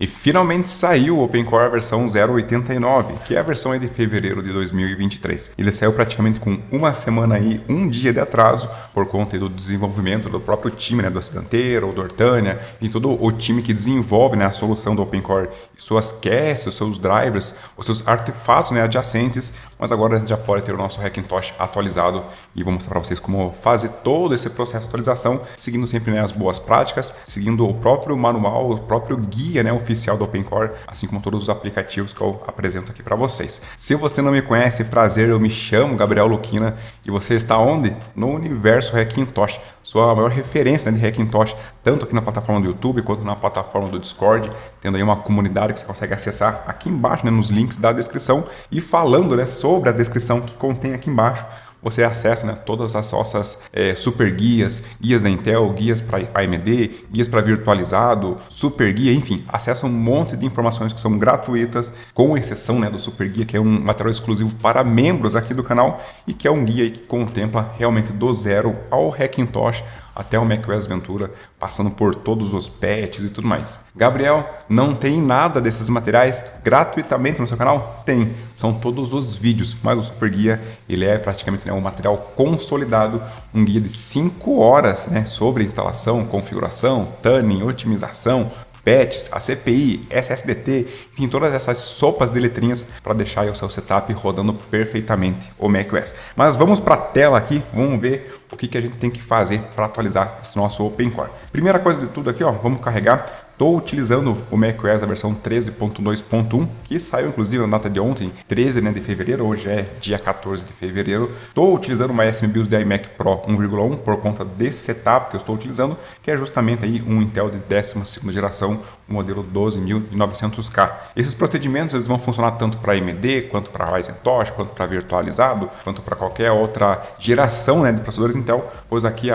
E finalmente saiu o OpenCore versão 0.89, que é a versão aí de fevereiro de 2023. Ele saiu praticamente com uma semana aí, um dia de atraso, por conta do desenvolvimento do próprio time, né, do Acidanteiro, ou do Ortânia, e todo o time que desenvolve, né, a solução do OpenCore, suas caches, os seus drivers, os seus artefatos, né, adjacentes, mas agora a gente já pode ter o nosso Hackintosh atualizado e vou mostrar para vocês como fazer todo esse processo de atualização, seguindo sempre, né, as boas práticas, seguindo o próprio manual, o próprio guia, né, oficial do OpenCore, assim como todos os aplicativos que eu apresento aqui para vocês. Se você não me conhece, prazer, eu me chamo Gabriel Luquina e você está onde? No universo Hackintosh, sua maior referência, né, de Hackintosh, tanto aqui na plataforma do YouTube quanto na plataforma do Discord, tendo aí uma comunidade que você consegue acessar aqui embaixo, né, nos links da descrição, e falando, né, sobre a descrição que contém aqui embaixo, você acessa, né, todas as nossas super guias, guias da Intel, guias para AMD, guias para virtualizado, super guia, enfim, acessa um monte de informações que são gratuitas, com exceção, né, do super guia, que é um material exclusivo para membros aqui do canal e que é um guia que contempla realmente do zero ao Hackintosh até o macOS Ventura, passando por todos os patches e tudo mais. Gabriel, não tem nada desses materiais gratuitamente no seu canal? Tem, são todos os vídeos, mas o Super Guia, ele é praticamente, né, um material consolidado, um guia de 5 horas, né, sobre instalação, configuração, tuning, otimização, patches, a CPI, SSDT, enfim, todas essas sopas de letrinhas para deixar aí o seu setup rodando perfeitamente o macOS. Mas vamos para a tela aqui, vamos ver o que a gente tem que fazer para atualizar esse nosso OpenCore. Primeira coisa de tudo aqui, ó, vamos carregar. Estou utilizando o macOS da versão 13.2.1, que saiu inclusive na data de ontem, 13, né, de fevereiro, hoje é dia 14 de fevereiro. Estou utilizando uma SMBIOS de iMac Pro 1.1 por conta desse setup que eu estou utilizando, que é justamente aí um Intel de 12ª geração, o modelo 12900K. Esses procedimentos eles vão funcionar tanto para AMD, quanto para Ryzen Tosh, quanto para virtualizado, quanto para qualquer outra geração, né, de processadores Intel, pois aqui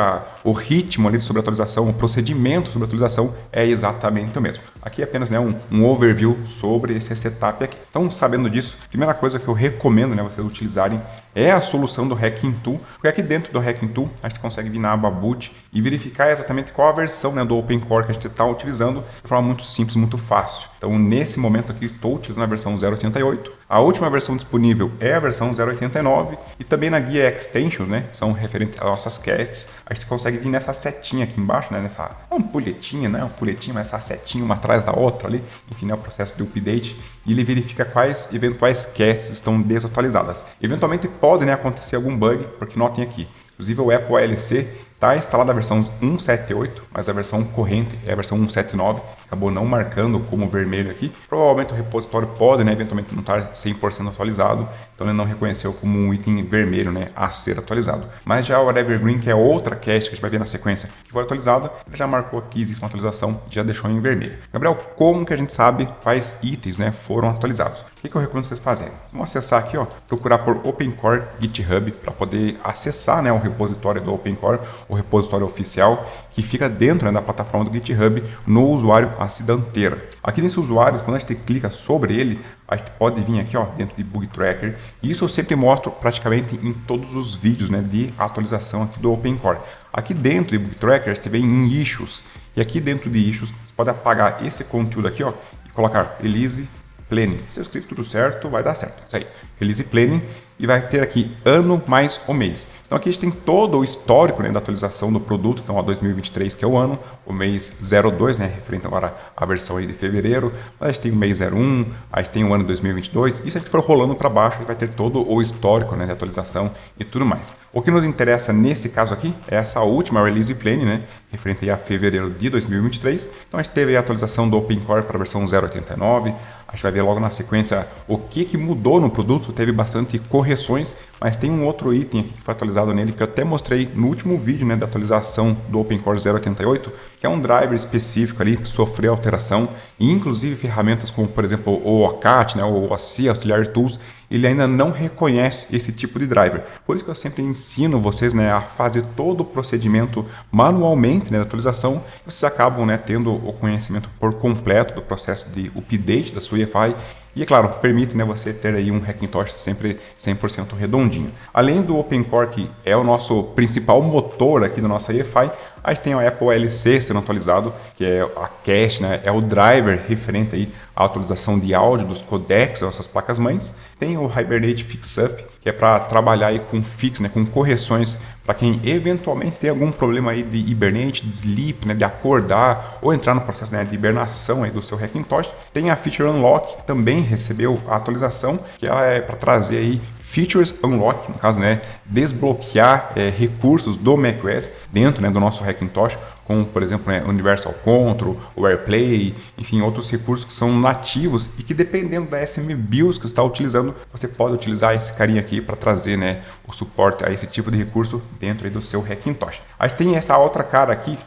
o ritmo ali sobre atualização, o procedimento sobre atualização é exatamente o mesmo. Aqui é apenas, né, um overview sobre esse setup aqui. Então, sabendo disso, a primeira coisa que eu recomendo, né, vocês utilizarem é a solução do Hacking Tool, porque aqui dentro do Hacking Tool a gente consegue vir na aba Boot e verificar exatamente qual a versão, né, do OpenCore que a gente está utilizando de forma muito simples, muito fácil. Então, nesse momento aqui, estou utilizando a versão 0.88. A última versão disponível é a versão 0.89 e também na guia Extensions, né, são referentes às nossas caches, a gente consegue vir nessa setinha aqui embaixo, né, nessa ampulhetinha, né, mas essa setinha uma atrás da outra ali, enfim, é o processo de update, e ele verifica quais eventuais caches estão desatualizadas. Eventualmente pode, né, acontecer algum bug, porque notem aqui, inclusive o Apple ALC está instalada a versão 1.7.8, mas a versão corrente é a versão 1.7.9, acabou não marcando como vermelho aqui. Provavelmente o repositório pode, né, eventualmente não estar 100% atualizado, então ele não reconheceu como um item vermelho, né, a ser atualizado. Mas já o Evergreen, que é outra cache que a gente vai ver na sequência, que foi atualizada, ele já marcou aqui, existe uma atualização, já deixou em vermelho. Gabriel, como que a gente sabe quais itens, né, foram atualizados? O que eu recomendo vocês fazerem? Vamos acessar aqui, ó, procurar por OpenCore GitHub para poder acessar, né, o repositório do OpenCore, o repositório oficial que fica dentro, né, da plataforma do GitHub no usuário Acidanteira. Aqui nesse usuário, quando a gente clica sobre ele, a gente pode vir aqui, ó, dentro de Bug Tracker, e isso eu sempre mostro praticamente em todos os vídeos, né, de atualização aqui do OpenCore. Aqui dentro de Bug Tracker, a gente vem em Issues, e aqui dentro de Issues, você pode apagar esse conteúdo aqui, ó, e colocar Release Planning. Se eu escrever tudo certo, vai dar certo. Isso aí. Release Planning e vai ter aqui ano mais o mês. Então aqui a gente tem todo o histórico, né, da atualização do produto. Então a 2023 que é o ano, o mês 02, né, referente agora à versão aí de fevereiro. A gente tem o mês 01, a gente tem o ano 2022. E se a gente for rolando para baixo, vai ter todo o histórico, né, de atualização e tudo mais. O que nos interessa nesse caso aqui é essa última Release Planning, né, referente a fevereiro de 2023. Então a gente teve a atualização do OpenCore para a versão 0.89. A gente vai ver logo na sequência o que mudou no produto. Teve bastante correções, mas tem um outro item aqui que foi atualizado nele que eu até mostrei no último vídeo, né, da atualização do OpenCore 0.88, que é um driver específico ali que sofreu alteração e inclusive ferramentas como, por exemplo, o OCAT, né, o OC, Auxiliary Tools, ele ainda não reconhece esse tipo de driver. Por isso que eu sempre ensino vocês, né, a fazer todo o procedimento manualmente, né, da atualização. Vocês acabam, né, tendo o conhecimento por completo do processo de update da sua EFI. E, é claro, permite, né, você ter aí um Hackintosh sempre 100% redondinho. Além do OpenCore, que é o nosso principal motor aqui da nossa EFI, A gente tem o Apple LC sendo atualizado, que é a cache, né? É o driver referente aí à atualização de áudio dos codecs das nossas placas-mães. Tem o Hibernate Fix-Up, que é para trabalhar aí com fix, né? Com correções para quem eventualmente tem algum problema aí de hibernate, de sleep, né? De acordar ou entrar no processo, né? De hibernação aí do seu Hackintosh. Tem a Feature Unlock, que também recebeu a atualização, que ela é para trazer aí Features Unlock, no caso, né, desbloquear recursos do macOS dentro, né, do nosso Hackintosh, como, por exemplo, né, Universal Control, o AirPlay, enfim, outros recursos que são nativos e que, dependendo da SM BIOS que você está utilizando, você pode utilizar esse carinha aqui para trazer, né, o suporte a esse tipo de recurso dentro aí do seu Hackintosh. Aí tem essa outra cara aqui,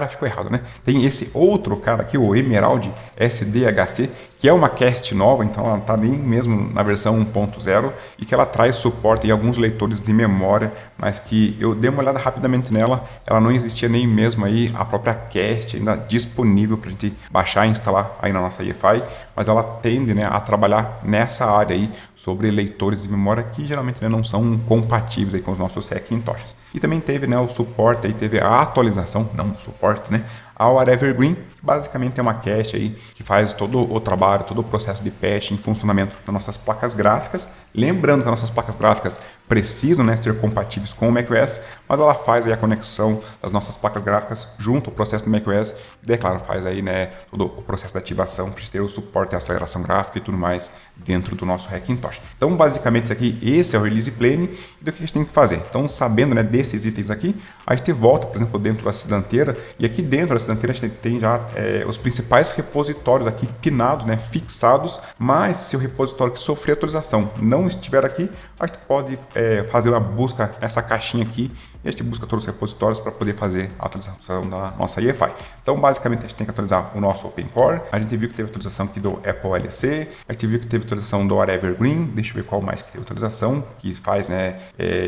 ficou errado, né? Tem esse outro cara aqui, o Emerald SDHC, que é uma cast nova, então ela está nem mesmo na versão 1.0 e que ela traz suporte em alguns leitores de memória, mas que eu dei uma olhada rapidamente nela, ela não existia nem mesmo aí a própria cast ainda disponível para a gente baixar e instalar aí na nossa EFI, mas ela tende, né, a trabalhar nessa área aí sobre leitores de memória que geralmente, né, não são compatíveis aí com os nossos Hackintoshes. E também teve, né, o suporte, aí teve a atualização, não o suporte, né, ao Evergreen, que basicamente é uma cache aí que faz todo o trabalho, todo o processo de patching, funcionamento das nossas placas gráficas. Lembrando que as nossas placas gráficas precisam, né, ser compatíveis com o macOS, mas ela faz aí a conexão das nossas placas gráficas junto ao processo do macOS e, é claro, faz aí, né, todo o processo de ativação para ter o suporte e aceleração gráfica e tudo mais dentro do nosso Hackintosh. Então, basicamente, esse é o release plane e do que a gente tem que fazer. Então, sabendo, né, desses itens aqui, a gente volta, por exemplo, dentro da acidanteira, e aqui dentro da acidanteira a gente tem já os principais repositórios aqui pinados, né, fixados, mas se o repositório que sofrer atualização não estiver aqui, a gente pode fazer uma busca nessa caixinha aqui e a gente busca todos os repositórios para poder fazer a atualização da nossa EFI. Então, basicamente, a gente tem que atualizar o nosso OpenCore. A gente viu que teve atualização aqui do Apple LC, a gente viu que teve atualização do Evergreen, deixa eu ver qual mais que teve atualização, que faz, né,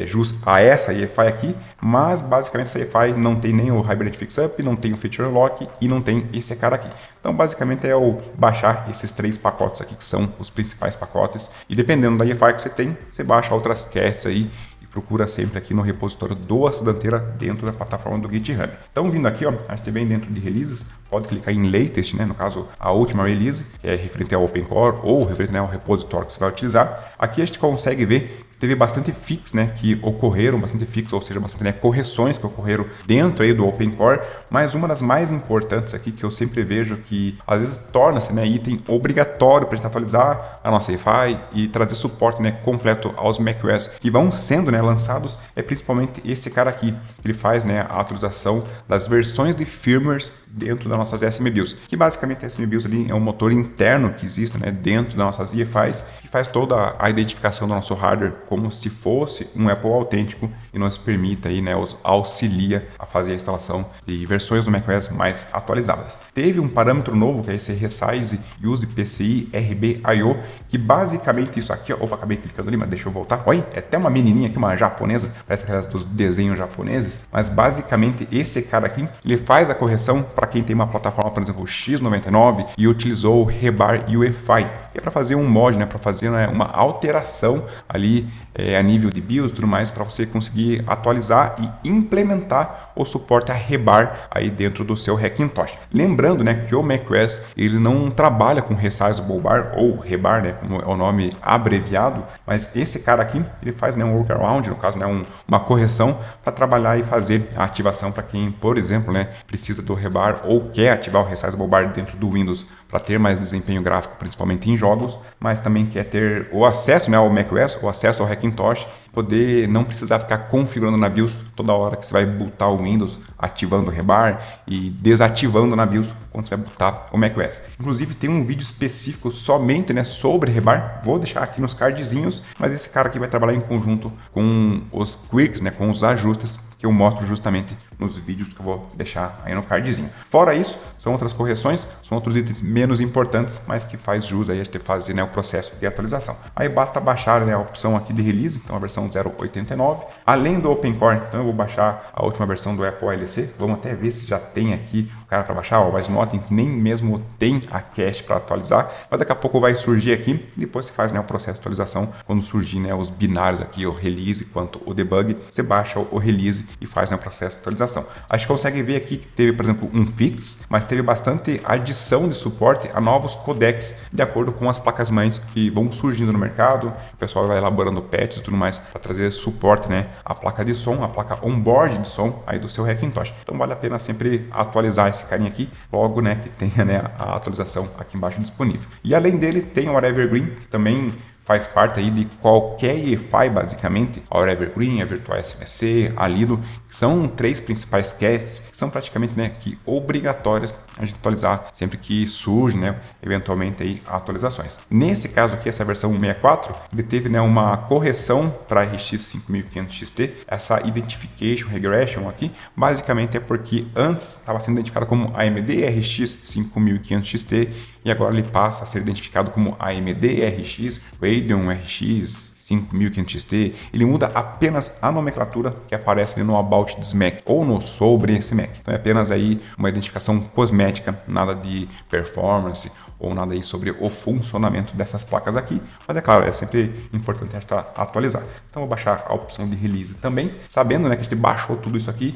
jus a essa EFI aqui, mas basicamente essa EFI não tem nem o Hibernate Fix-Up, não tem o Feature Unlock e não tem esse cara aqui. Então, basicamente, é o baixar esses 3 pacotes aqui, que são os principais pacotes, e dependendo da EFI que você tem, você baixa outras casts aí, procura sempre aqui no repositório do Acidanteira dentro da plataforma do GitHub. Então, vindo aqui, ó, a gente vem dentro de releases, pode clicar em latest, né, no caso a última release, que é referente ao OpenCore ou referente, né, ao repositório que você vai utilizar. Aqui a gente consegue ver que teve bastante fix, né, que ocorreram, bastante fix, ou seja, bastante, né, correções que ocorreram dentro aí do OpenCore, mas uma das mais importantes aqui que eu sempre vejo que às vezes torna-se, né, item obrigatório para a gente atualizar a nossa EFI e trazer suporte, né, completo aos macOS que vão sendo, né, lançados, é principalmente esse cara aqui, que ele faz, né, a atualização das versões de firmwares dentro das nossas SM BIOS, que basicamente a SM BIOS ali é um motor interno que existe, né, dentro das nossas EFIs, que faz toda a identificação do nosso hardware como se fosse um Apple autêntico e nos permita aí, né, auxilia a fazer a instalação de versões do macOS mais atualizadas. Teve um parâmetro novo que é esse Resize Use PCI RBIO, que basicamente isso aqui, ó, opa, acabei clicando ali, mas deixa eu voltar. Olha, é até uma menininha aqui, uma japonesa, parece aquelas dos desenhos japoneses, mas basicamente esse cara aqui, ele faz a correção para quem tem uma plataforma, por exemplo, X99 e utilizou o Rebar UEFI, que é para fazer um mod, né, para fazer, né, uma alteração ali a nível de BIOS e tudo mais, para você conseguir atualizar e implementar o suporte a Rebar aí dentro do seu Hackintosh. Lembrando, né, que o macOS ele não trabalha com Resizable Bar ou Rebar, né, como é o nome abreviado, mas esse cara aqui ele faz, né, um workaround, no caso, né, uma correção para trabalhar e fazer a ativação para quem, por exemplo, né, precisa do Rebar ou quer ativar o Resizable Bar dentro do Windows para ter mais desempenho gráfico, principalmente em jogos, mas também quer ter o acesso, né, ao macOS, o acesso ao Hackintosh, poder não precisar ficar configurando na BIOS toda hora que você vai bootar o Windows, ativando o Rebar e desativando na BIOS quando você vai bootar o macOS. Inclusive tem um vídeo específico somente, né, sobre Rebar, vou deixar aqui nos cardzinhos, mas esse cara aqui vai trabalhar em conjunto com os quirks, né, com os ajustes que eu mostro justamente nos vídeos que eu vou deixar aí no cardzinho. Fora isso, são outras correções, são outros itens menos importantes, mas que faz jus aí a gente fazer, né, o processo de atualização. Aí basta baixar, né, a opção aqui de release, então a versão versão 0.89. Além do OpenCore, então eu vou baixar a última versão do Apple ALC. Vamos até ver se já tem aqui o cara para baixar, mas notem que nem mesmo tem a cache para atualizar, mas daqui a pouco vai surgir aqui e depois você faz, né, o processo de atualização. Quando surgir, né, os binários aqui, o release quanto o debug, você baixa o release e faz, né, o processo de atualização. A gente consegue ver aqui que teve, por exemplo, um fix, mas teve bastante adição de suporte a novos codecs de acordo com as placas-mães que vão surgindo no mercado. O pessoal vai elaborando patches e tudo mais para trazer suporte, né, à placa de som, a placa onboard de som aí do seu Hackintosh. Então vale a pena sempre atualizar esse carinha aqui, logo, né, que tenha, né, a atualização aqui embaixo disponível. E além dele tem o Evergreen, que também faz parte aí de qualquer EFI, basicamente. A Evergreen, a Virtual SMC, a Lido, são 3 principais caches que são praticamente, né, que obrigatórias a gente atualizar sempre que surge, né, eventualmente aí atualizações. Nesse caso aqui, essa versão 164, ele teve, né, uma correção para RX 5500 XT. Essa Identification Regression aqui, basicamente é porque antes estava sendo identificado como AMD RX 5500 XT e agora ele passa a ser identificado como AMD RX Radeon RX 5500 XT. Ele muda apenas a nomenclatura que aparece ali no About this Mac ou no sobre esse Mac. Então é apenas aí uma identificação cosmética, nada de performance ou nada aí sobre o funcionamento dessas placas aqui. Mas é claro, é sempre importante a gente atualizar. Então vou baixar a opção de release também, sabendo, né, que a gente baixou tudo isso aqui.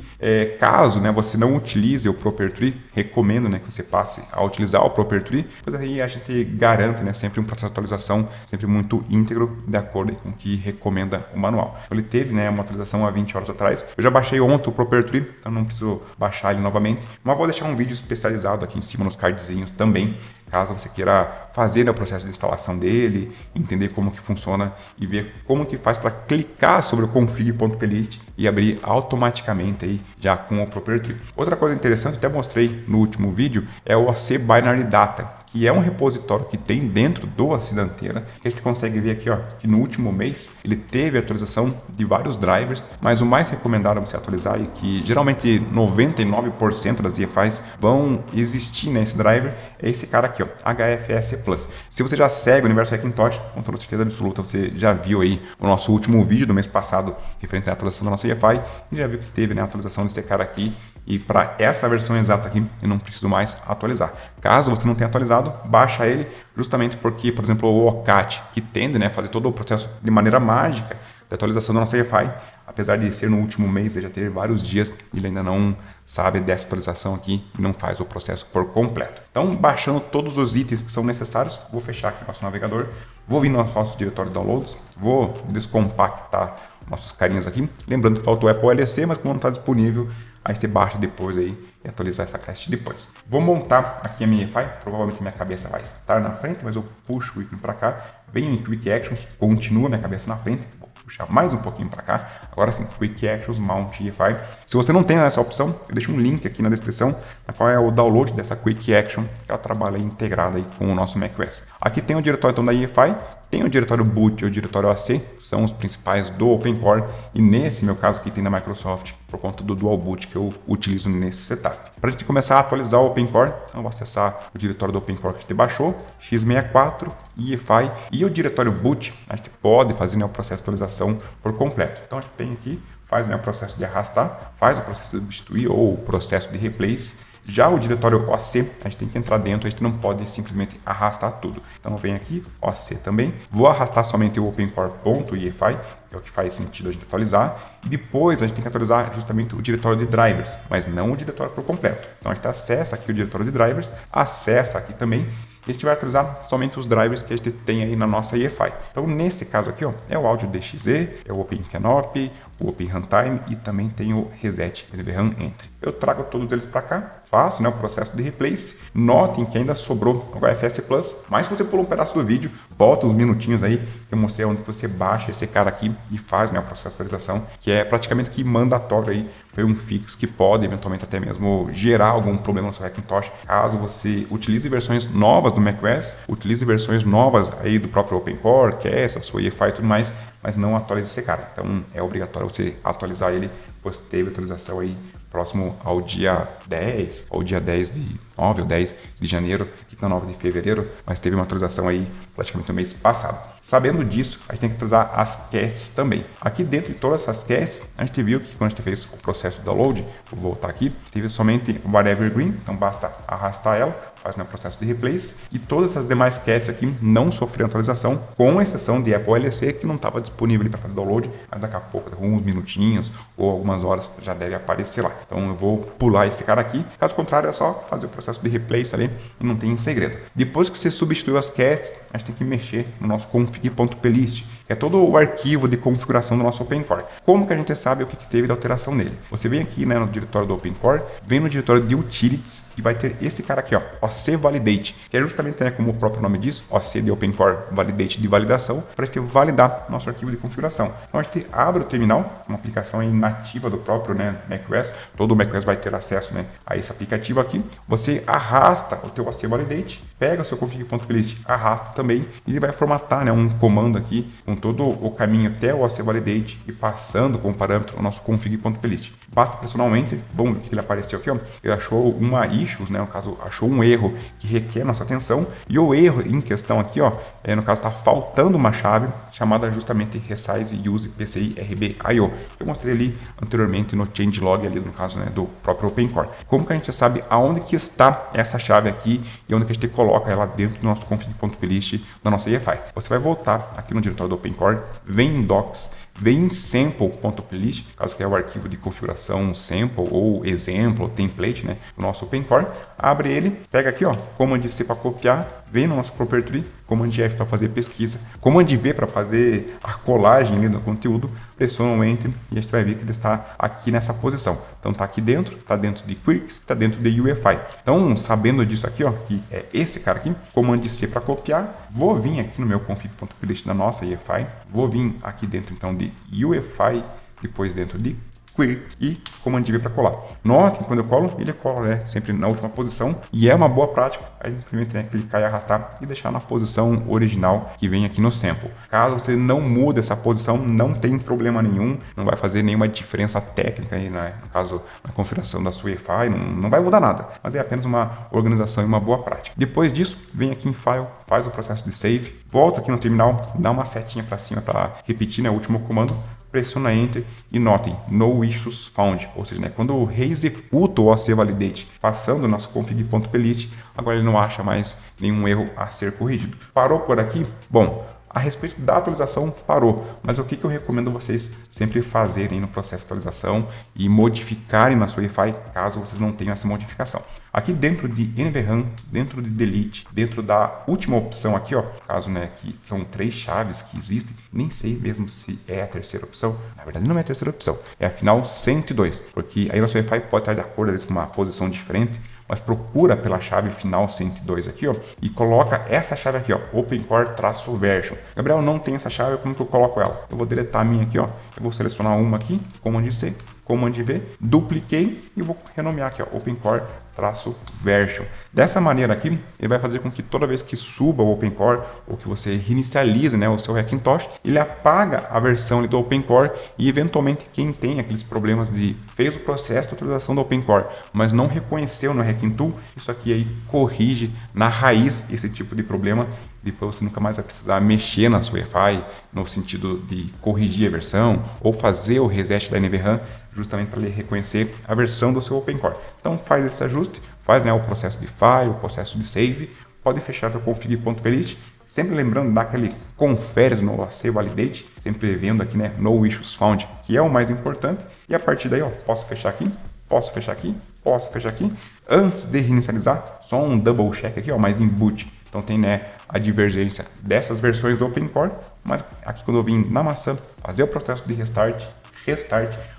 Caso, né, você não utilize o Proper Tree, recomendo, né, que você passe a utilizar o Proper Tree, pois aí a gente garante, né, sempre um processo de atualização sempre muito íntegro, de acordo com o que recomenda o manual. Ele teve, né, uma atualização há 20 horas atrás. Eu já baixei ontem o Proper Tree, então não preciso baixar ele novamente, mas vou deixar um vídeo especializado aqui em cima nos cardzinhos também, caso você queira fazer o processo de instalação dele, entender como que funciona e ver como que faz para clicar sobre o config.plist e abrir automaticamente aí já com o Proper Tree. Outra coisa interessante, até mostrei no último vídeo, é o OC Binary Data, que é um repositório que tem dentro do OC da Antena, que a gente consegue ver aqui, ó, que no último mês ele teve atualização de vários drivers, mas o mais recomendado a você atualizar e que geralmente 99% das EFIs vão existir nesse driver é esse cara aqui, ó, HFS Plus. Se você já segue o Universo Hackintosh, com toda certeza absoluta você já viu aí o nosso último vídeo do mês passado referente à atualização da nossa EFI e já viu que teve, né, a atualização desse cara aqui. E para essa versão exata aqui, eu não preciso mais atualizar. Caso você não tenha atualizado, baixa ele, justamente porque, por exemplo, o OCAT, que tende, né, a fazer todo o processo de maneira mágica da atualização da nossa EFI, apesar de ser no último mês, já ter vários dias, ele ainda não sabe dessa atualização aqui e não faz o processo por completo. Então, baixando todos os itens que são necessários, vou fechar aqui o nosso navegador, vou vir no nosso diretório de downloads, vou descompactar nossos carinhas aqui. Lembrando que falta o Apple ALC, mas como não está disponível, a gente baixa depois aí e atualizar essa cache depois. Vou montar aqui a minha EFI, provavelmente minha cabeça vai estar na frente, mas eu puxo o ícone para cá, venho em Quick Actions, continua minha cabeça na frente, vou puxar mais um pouquinho para cá, agora sim, Quick Actions, Mount EFI. Se você não tem essa opção, eu deixo um link aqui na descrição, na qual é o download dessa Quick Action, que ela trabalha integrada aí com o nosso macOS. Aqui tem o diretório então da EFI, tem o diretório boot e o diretório AC, são os principais do OpenCore, e nesse meu caso aqui tem da Microsoft, por conta do Dual Boot que eu utilizo nesse setup. Para a gente começar a atualizar o OpenCore, então eu vou acessar o diretório do OpenCore que a gente baixou, x64, EFI e o diretório boot, a gente pode fazer, né, o processo de atualização por completo. Então a gente vem aqui, faz, né, o processo de arrastar, faz o processo de substituir ou o processo de replace. Já o diretório OC, a gente tem que entrar dentro, a gente não pode simplesmente arrastar tudo. Então vem aqui, OC também. Vou arrastar somente o OpenCore.EFI, que é o que faz sentido a gente atualizar. E depois a gente tem que atualizar justamente o diretório de drivers, mas não o diretório por completo. Então a gente acessa aqui o diretório de drivers, acessa aqui também. E a gente vai atualizar somente os drivers que a gente tem aí na nossa EFI. Então, nesse caso aqui, ó, é o áudio DXE, é o OpenCanopy, o OpenRuntime e também tem o Reset NVRAM Entry. Eu trago todos eles para cá, faço, né, o processo de replace. Notem que ainda sobrou o HFS Plus, mas se você pula um pedaço do vídeo, volta uns minutinhos aí, que eu mostrei onde você baixa esse cara aqui e faz, né, o processo de atualização, que é praticamente que mandatório aí. Foi um fix que pode eventualmente até mesmo gerar algum problema no seu Hackintosh, caso você utilize versões novas do macOS, utilize versões novas aí do próprio OpenCore, que é essa sua EFI e tudo mais, mas não atualize esse cara. Então é obrigatório você atualizar ele, pois teve atualização aí próximo ao dia 10 ou dia 10 de 9 ou 10 de janeiro, aqui na 9 de fevereiro, mas teve uma atualização aí praticamente no mês passado. Sabendo disso, a gente tem que atualizar as casts também. Aqui dentro de todas essas casts, a gente viu que quando a gente fez o processo de download, vou voltar aqui, teve somente o evergreen, então basta arrastar ela, faz o processo de replace, e todas essas demais casts aqui não sofreram atualização, com exceção de Apple LC, que não estava disponível para fazer download, mas daqui a pouco, alguns minutinhos ou algumas horas, já deve aparecer lá. Então eu vou pular esse cara aqui, caso contrário é só fazer o processo de replace ali e não tem segredo. Depois que você substituiu as casts, a gente tem que mexer no nosso config.plist, que é todo o arquivo de configuração do nosso OpenCore. Como que a gente sabe o que teve de alteração nele? Você vem aqui, né, no diretório do OpenCore, vem no diretório de Utilities e vai ter esse cara aqui, ó, OC Validate, que é justamente, né, como o próprio nome diz, OC de OpenCore Validate de validação, para a gente validar nosso arquivo de configuração. Então a gente abre o terminal, uma aplicação aí nativa do próprio, né, macOS, todo o macOS vai ter acesso, né, a esse aplicativo aqui. Você arrasta o teu OC Validate, pega o seu config.plist, arrasta também e ele vai formatar, né, um comando aqui com todo o caminho até o OC Validate e passando como parâmetro o nosso config.plist. Basta pressionar um Enter, vamos ver que ele apareceu aqui, ó. Ele achou uma issues, né, no caso achou um erro que requer nossa atenção, e o erro em questão aqui, ó, no caso está faltando uma chave chamada justamente resize use PCI RB.io. Eu mostrei ali anteriormente no changelog ali, no caso, né, do próprio OpenCore. Como que a gente sabe aonde que está essa chave aqui e onde que a gente coloca ela dentro do nosso config.plist da nossa EFI? Você vai voltar aqui no diretório do OpenCore, vem em docs, vem em sample.plist, caso que é o arquivo de configuração sample ou exemplo, template, né, do nosso OpenCore, abre ele, pega aqui, ó, Command C para copiar, vem no nosso proprietary, Command F para fazer pesquisa, Command V para fazer a colagem ali do conteúdo, pressiona o Enter e a gente vai ver que ele está aqui nessa posição. Então tá aqui dentro, tá dentro de Quirks, tá dentro de UEFI. Então, sabendo disso aqui, ó, que é esse cara aqui, Command C para copiar, vou vir aqui no meu config.plist da nossa EFI, vou vir aqui dentro então de UEFI, depois dentro de Quirks e Command V para colar. Notem que quando eu colo, ele cola, né, sempre na última posição, e é uma boa prática a gente simplesmente tem que clicar e arrastar e deixar na posição original que vem aqui no sample. Caso você não mude essa posição, não tem problema nenhum, não vai fazer nenhuma diferença técnica aí, né, no caso na configuração da sua EFI, não vai mudar nada, mas é apenas uma organização e uma boa prática. Depois disso, vem aqui em File, faz o processo de save, volta aqui no terminal, dá uma setinha para cima para repetir, né, o último comando, pressiona Enter e notem, no issues found, ou seja, né, quando eu reexecuto o OC Validate passando o nosso config.plist, agora ele não acha mais nenhum erro a ser corrigido. Parou por aqui? Bom, a respeito da atualização, parou, mas o que eu recomendo vocês sempre fazerem no processo de atualização e modificarem na sua EFI, caso vocês não tenham essa modificação. Aqui dentro de NVRAM, dentro de Delete, dentro da última opção aqui, ó, caso, né, que são 3 chaves que existem, nem sei mesmo se é a terceira opção, na verdade não é a terceira opção, é a final 102, porque aí na sua EFI pode estar de acordo às vezes com uma posição diferente, mas procura pela chave final 102 aqui, ó, e coloca essa chave aqui, ó, OpenCore-version. Gabriel, não tem essa chave, como que eu coloco ela? Eu vou deletar a minha aqui, ó, eu vou selecionar uma aqui, Command C, Command V, dupliquei e vou renomear aqui, ó, OpenCore-version. Dessa maneira aqui, ele vai fazer com que toda vez que suba o OpenCore ou que você reinicialize, né, o seu Hackintosh, ele apaga a versão do OpenCore e eventualmente quem tem aqueles problemas de fez o processo de atualização do OpenCore, mas não reconheceu no Hacking Tool, isso aqui aí corrige na raiz esse tipo de problema. Depois você nunca mais vai precisar mexer na sua EFI no sentido de corrigir a versão ou fazer o reset da NVRAM justamente para ele reconhecer a versão do seu OpenCore. Então faz esse ajuste, faz, né, o processo de file, o processo de save, pode fechar o config.plist, sempre lembrando de dar aquele confere no OC Validate, sempre vendo aqui, né, no issues found, que é o mais importante, e a partir daí, ó, posso fechar aqui, posso fechar aqui, posso fechar aqui. Antes de reinicializar, só um double check aqui, ó, mais em boot. Então tem, né, a divergência dessas versões do OpenCore, mas aqui quando eu vim na maçã, fazer o processo de restart,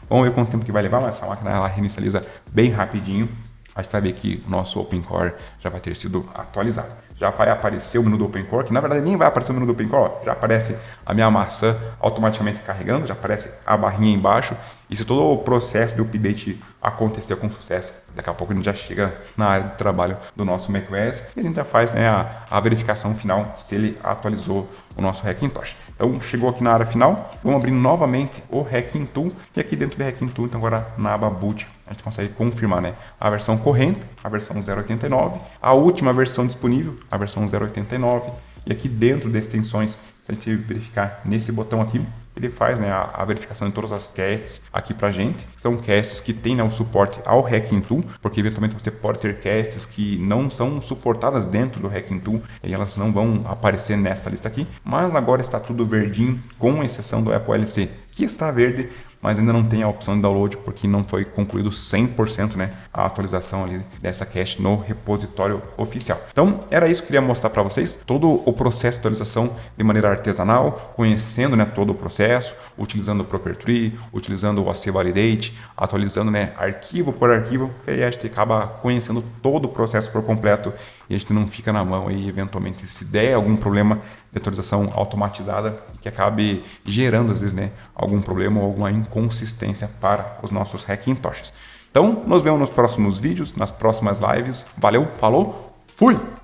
vamos ver quanto tempo que vai levar, mas essa máquina ela reinicializa bem rapidinho. A gente vai ver que o nosso OpenCore já vai ter sido atualizado. Já vai aparecer o menu do OpenCore, que na verdade nem vai aparecer o menu do OpenCore, já aparece a minha maçã automaticamente carregando, já aparece a barrinha embaixo E se todo o processo de update acontecer com sucesso, daqui a pouco a gente já chega na área de trabalho do nosso macOS e a gente já faz, né, a verificação final se ele atualizou o nosso Hackintosh. Então chegou aqui na área final, vamos abrir novamente o Hacking Tool e aqui dentro do Hacking Tool, então agora na aba Boot, a gente consegue confirmar, né, a versão corrente, a versão 0.89, a última versão disponível, a versão 0.89, e aqui dentro de extensões, se a gente verificar nesse botão aqui, ele faz, né, a verificação de todas as casts aqui pra gente. São casts que tem, né, o suporte ao Hacking Tool, porque eventualmente você pode ter casts que não são suportadas dentro do Hacking Tool e elas não vão aparecer nesta lista aqui. Mas agora está tudo verdinho, com exceção do Apple LC, que está verde, mas ainda não tem a opção de download porque não foi concluído 100%, né, a atualização ali dessa cache no repositório oficial. Então, era isso que eu queria mostrar para vocês, todo o processo de atualização de maneira artesanal, conhecendo, né, todo o processo, utilizando o Proper Tree, utilizando o AC Validate, atualizando, né, arquivo por arquivo, que aí a gente acaba conhecendo todo o processo por completo e a gente não fica na mão e eventualmente se der algum problema de atualização automatizada que acabe gerando às vezes, né, algum problema ou alguma inconsistência para os nossos Hackintoshes. Então, nos vemos nos próximos vídeos, nas próximas lives. Valeu, falou, fui!